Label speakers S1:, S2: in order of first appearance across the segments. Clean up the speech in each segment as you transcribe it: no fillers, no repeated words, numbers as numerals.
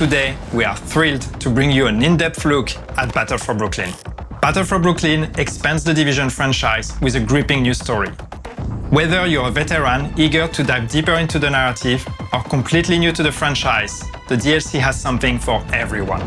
S1: Today, we are thrilled to bring you an in-depth look at Battle for Brooklyn. Battle for Brooklyn expands the Division franchise with a gripping new story. Whether you're a veteran eager to dive deeper into the narrative or completely new to the franchise, the DLC has something for everyone.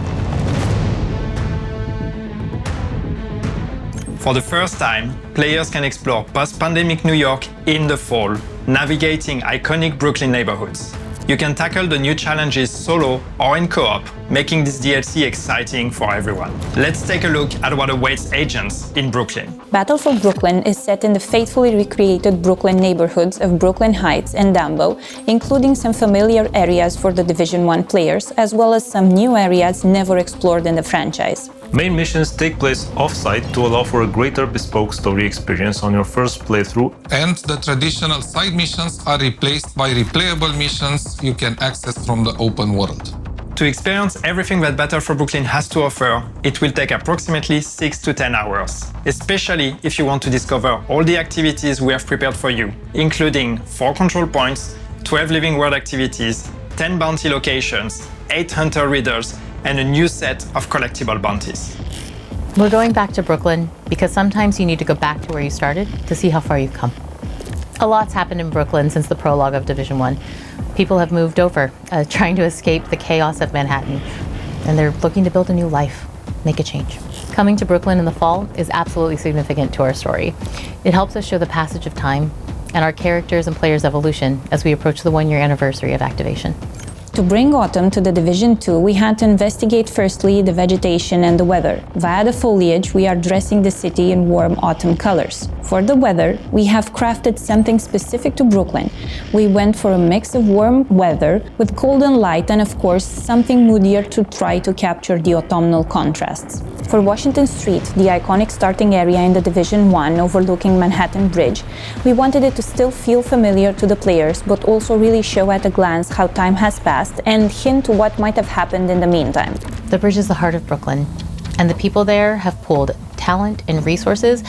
S1: For the first time, players can explore post-pandemic New York in the fall, navigating iconic Brooklyn neighborhoods. You can tackle the new challenges solo or in co-op, making this DLC exciting for everyone. Let's take a look at what awaits agents in Brooklyn.
S2: Battle for Brooklyn is set in the faithfully recreated Brooklyn neighborhoods of Brooklyn Heights and Dumbo, including some familiar areas for the Division 1 players, as well as some new areas never explored in the franchise.
S3: Main missions take place off-site to allow for a greater bespoke story experience on your first playthrough.
S4: And the traditional side missions are replaced by replayable missions you can access from the open world.
S1: To experience everything that Battle for Brooklyn has to offer, it will take approximately 6 to 10 hours, especially if you want to discover all the activities we have prepared for you, including 4 control points, 12 living world activities, 10 bounty locations, 8 hunter readers, and a new set of collectible bounties.
S5: We're going back to Brooklyn because sometimes you need to go back to where you started to see how far you've come. A lot's happened in Brooklyn since the prologue of Division 1. People have moved over, trying to escape the chaos of Manhattan, and they're looking to build a new life, make a change. Coming to Brooklyn in the fall is absolutely significant to our story. It helps us show the passage of time and our characters' and players' evolution as we approach the 1-year anniversary of activation.
S2: To bring autumn to the Division 2, we had to investigate firstly the vegetation and the weather. Via the foliage, we are dressing the city in warm autumn colors. For the weather, we have crafted something specific to Brooklyn. We went for a mix of warm weather with golden light and, of course, something moodier to try to capture the autumnal contrasts. For Washington Street, the iconic starting area in the Division 1 overlooking Manhattan Bridge, we wanted it to still feel familiar to the players, but also really show at a glance how time has passed and hint to what might have happened in the meantime.
S5: The bridge is the heart of Brooklyn, and the people there have pooled talent and resources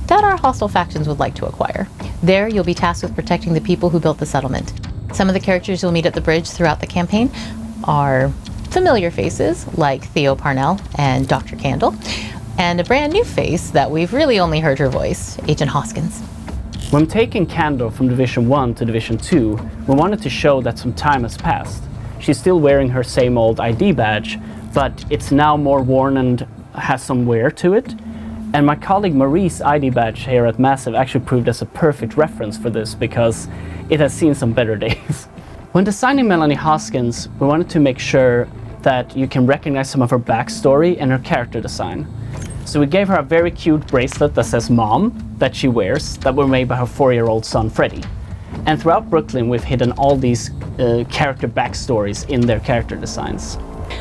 S5: that our hostile factions would like to acquire. There, you'll be tasked with protecting the people who built the settlement. Some of the characters you'll meet at the bridge throughout the campaign are familiar faces like Theo Parnell and Dr. Candle, and a brand new face that we've really only heard her voice, Agent Hoskins.
S6: When taking Candle from Division 1 to Division 2, we wanted to show that some time has passed. She's still wearing her same old ID badge, but it's now more worn and has some wear to it. And my colleague Marie's ID badge here at Massive actually proved as a perfect reference for this because it has seen some better days. When designing Melanie Hoskins, we wanted to make sure that you can recognize some of her backstory and her character design. So we gave her a very cute bracelet that says Mom that she wears that were made by her 4-year-old son Freddie. And throughout Brooklyn, we've hidden all these character backstories in their character designs.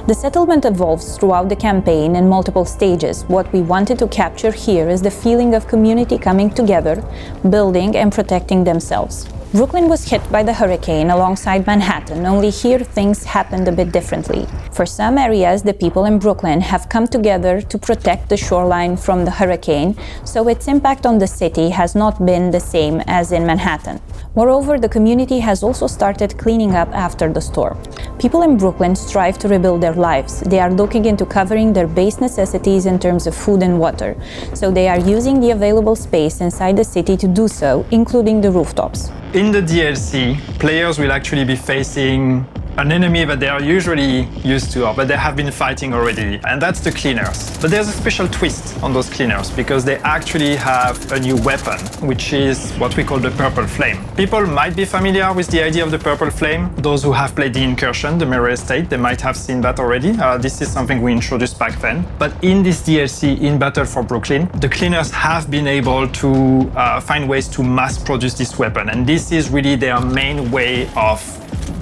S2: The settlement evolves throughout the campaign in multiple stages. What we wanted to capture here is the feeling of community coming together, building and protecting themselves. Brooklyn was hit by the hurricane alongside Manhattan, only here things happened a bit differently. For some areas, the people in Brooklyn have come together to protect the shoreline from the hurricane, so its impact on the city has not been the same as in Manhattan. Moreover, the community has also started cleaning up after the storm. People in Brooklyn strive to rebuild their lives. They are looking into covering their base necessities in terms of food and water, so they are using the available space inside the city to do so, including the rooftops.
S1: In the DLC, players will actually be facing an enemy that they are usually used to or that they have been fighting already, and that's the cleaners. But there's a special twist on those cleaners because they actually have a new weapon, which is what we call the Purple Flame. People might be familiar with the idea of the Purple Flame. Those who have played the Incursion, the Mirror Estate, they might have seen that already. This is something we introduced back then. But in this DLC, in Battle for Brooklyn, the cleaners have been able to find ways to mass produce this weapon, and this is really their main way of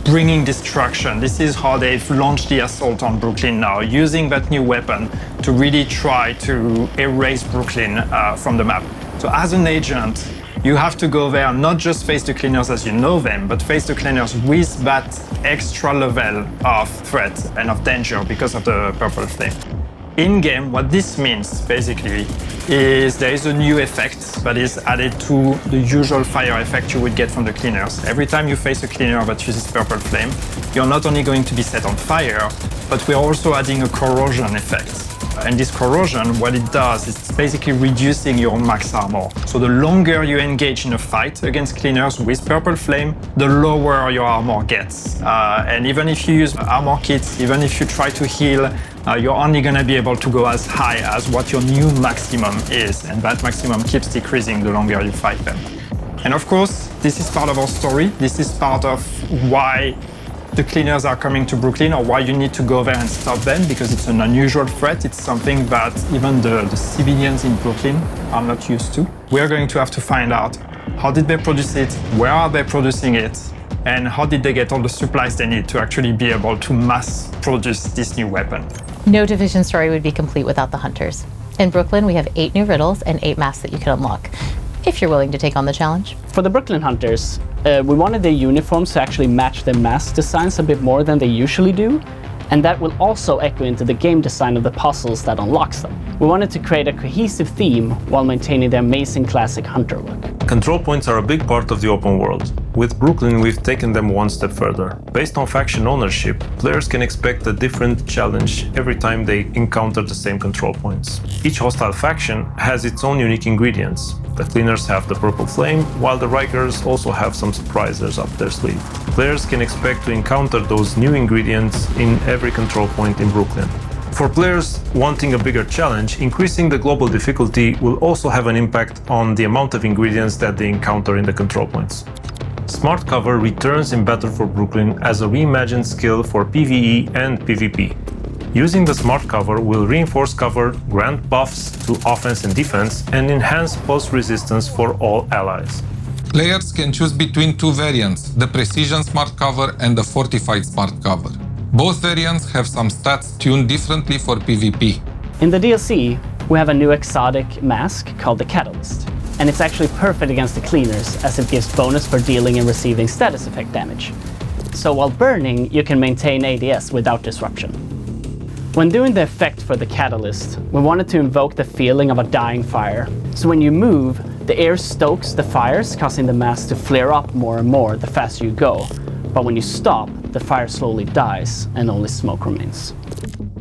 S1: bringing destruction. This is how they've launched the assault on Brooklyn now, using that new weapon to really try to erase Brooklyn from the map. So as an agent, you have to go there, not just face the cleaners as you know them, but face the cleaners with that extra level of threat and of danger because of the Purple Flame. In-game, what this means, basically, is there is a new effect that is added to the usual fire effect you would get from the cleaners. Every time you face a cleaner that uses Purple Flame, you're not only going to be set on fire, but we're also adding a corrosion effect. And this corrosion, what it does is it's basically reducing your max armor. So the longer you engage in a fight against cleaners with Purple Flame, the lower your armor gets. And even if you use armor kits, even if you try to heal, you're only going to be able to go as high as what your new maximum is. And that maximum keeps decreasing the longer you fight them. And of course, this is part of our story. This is part of why the cleaners are coming to Brooklyn, or why you need to go there and stop them, because it's an unusual threat. It's something that even the civilians in Brooklyn are not used to. We're going to have to find out how did they produce it, where are they producing it, and how did they get all the supplies they need to actually be able to mass produce this new weapon.
S5: No Division story would be complete without the hunters. In Brooklyn, we have 8 new riddles and 8 masks that you can unlock, if you're willing to take on the challenge.
S6: For the Brooklyn Hunters, we wanted their uniforms to actually match their mask designs a bit more than they usually do, and that will also echo into the game design of the puzzles that unlocks them. We wanted to create a cohesive theme while maintaining the amazing classic hunter look.
S3: Control points are a big part of the open world. With Brooklyn, we've taken them one step further. Based on faction ownership, players can expect a different challenge every time they encounter the same control points. Each hostile faction has its own unique ingredients. The Cleaners have the Purple Flame, while the Rikers also have some surprises up their sleeve. Players can expect to encounter those new ingredients in every control point in Brooklyn. For players wanting a bigger challenge, increasing the global difficulty will also have an impact on the amount of ingredients that they encounter in the control points. Smart Cover returns in Battle for Brooklyn as a reimagined skill for PvE and PvP. Using the Smart Cover will reinforce cover, grant buffs to offense and defense, and enhance pulse resistance for all allies.
S4: Players can choose between 2 variants, the Precision Smart Cover and the Fortified Smart Cover. Both variants have some stats tuned differently for PvP.
S6: In the DLC, we have a new exotic mask called the Catalyst, and it's actually perfect against the Cleaners as it gives bonus for dealing and receiving status effect damage. So while burning, you can maintain ADS without disruption. When doing the effect for the Catalyst, we wanted to invoke the feeling of a dying fire. So when you move, the air stokes the fires, causing the mask to flare up more and more the faster you go. But when you stop, the fire slowly dies and only smoke remains.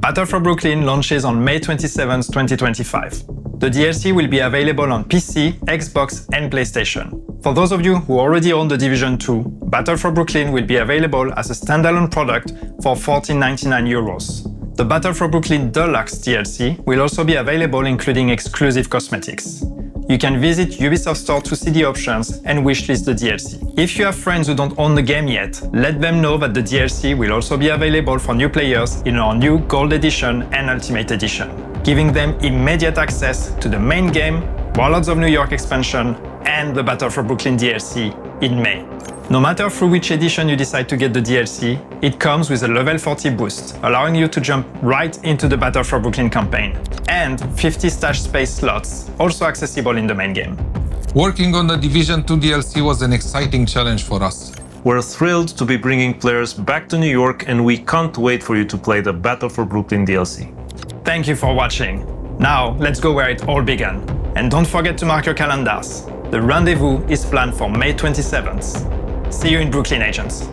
S1: Battle for Brooklyn launches on May 27, 2025. The DLC will be available on PC, Xbox, and PlayStation. For those of you who already own The Division 2, Battle for Brooklyn will be available as a standalone product for €14.99. The Battle for Brooklyn Deluxe DLC will also be available, including exclusive cosmetics. You can visit Ubisoft Store to see the options and wishlist the DLC. If you have friends who don't own the game yet, let them know that the DLC will also be available for new players in our new Gold Edition and Ultimate Edition, giving them immediate access to the main game, Warlords of New York expansion, and the Battle for Brooklyn DLC in May. No matter through which edition you decide to get the DLC, it comes with a level 40 boost, allowing you to jump right into the Battle for Brooklyn campaign, and 50 stash space slots, also accessible in the main game.
S4: Working on the Division 2 DLC was an exciting challenge for us.
S3: We're thrilled to be bringing players back to New York, and we can't wait for you to play the Battle for Brooklyn DLC.
S1: Thank you for watching. Now, let's go where it all began. And don't forget to mark your calendars. The rendezvous is planned for May 27th. See you in Brooklyn, agents.